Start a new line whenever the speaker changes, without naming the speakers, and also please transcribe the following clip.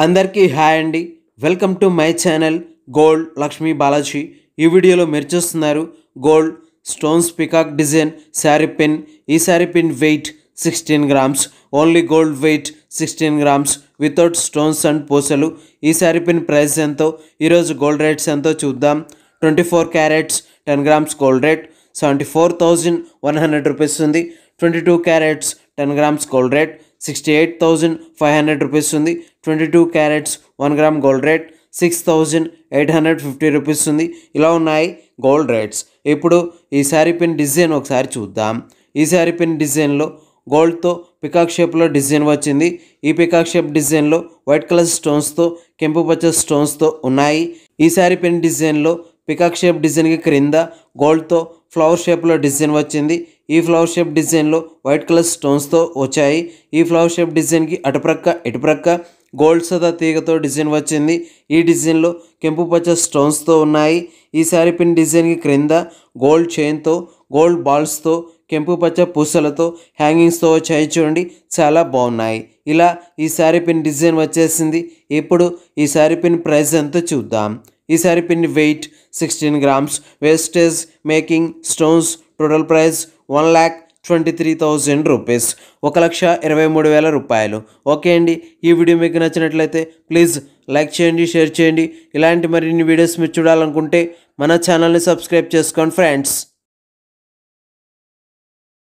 అందరికీ హాయ్ అండి. Welcome to my channel gold Lakshmi Balaji. ఈ వీడియోలో మీరు చూస్తున్నారు gold stones peacock design sari pin. ఈ sari pin weight 16 grams, only gold weight 16 grams without stones and పూసలు. ఈ శారీ పిన్ ప్రైస్ ఎంతో, ఈరోజు గోల్డ్ రేట్స్ ఎంతో చూద్దాం. 24 carats 10 grams gold rate 74,100 rupees ఉంది. 22 carats 10 grams gold rate 68,500 rupees ఉంది. 22 carats 1 gram gold rate 6,850 rupees ఉంది. ఇలా ఉన్నాయి గోల్డ్ రేట్స్. ఇప్పుడు ఈ శారీ పిన్ డిజైన్ ఒకసారి చూద్దాం. ఈ శారీ పిన్ డిజైన్లో గోల్డ్తో పికాక్ షేప్లో డిజైన్ వచ్చింది. ఈ పికాక్ షేప్ డిజైన్లో వైట్ కలర్ స్టోన్స్తో కెంపు పచ్చ స్టోన్స్తో ఉన్నాయి. ఈ శారీ పిన్ డిజైన్లో పికాక్ షేప్ డిజైన్కి క్రింద గోల్డ్తో ఫ్లవర్ షేప్లో డిజైన్ వచ్చింది. ఈ ఫ్లవర్ షేప్ డిజైన్లో వైట్ కలర్ స్టోన్స్తో వచ్చాయి. ఈ ఫ్లవర్ షేప్ డిజైన్కి అటుప్రక్క ఇటుప్రక్క గోల్డ్ సదా తీగతో డిజైన్ వచ్చింది. ఈ డిజైన్లో కెంపు పచ్చ స్టోన్స్తో ఉన్నాయి. ఈ శారీ పిన్ డిజైన్కి క్రింద గోల్డ్ చైన్తో గోల్డ్ బాల్స్తో కెంపు పచ్చ పూసలతో హ్యాంగింగ్స్తో వచ్చాయి. చూడండి, చాలా బాగున్నాయి. ఇలా ఈ శారీ పిన్ డిజైన్ వచ్చేసింది. ఇప్పుడు ఈ శారీ పిన్ ప్రైస్ ఎంతో చూద్దాం. ఈ sari pin weight 16 grams, wastage making stones total price 1,23,000 rupees, 1,23,000 రూపాయలు. ఓకే అండి, ఈ వీడియో మీకు నచ్చినట్లయితే ప్లీజ్ లైక్ చేయండి, షేర్ చేయండి. ఇలాంటి మరిన్ని వీడియోస్ మీరు చూడాలనుకుంటే మన ఛానల్ని సబ్స్క్రైబ్ చేసుకోండి ఫ్రెండ్స్.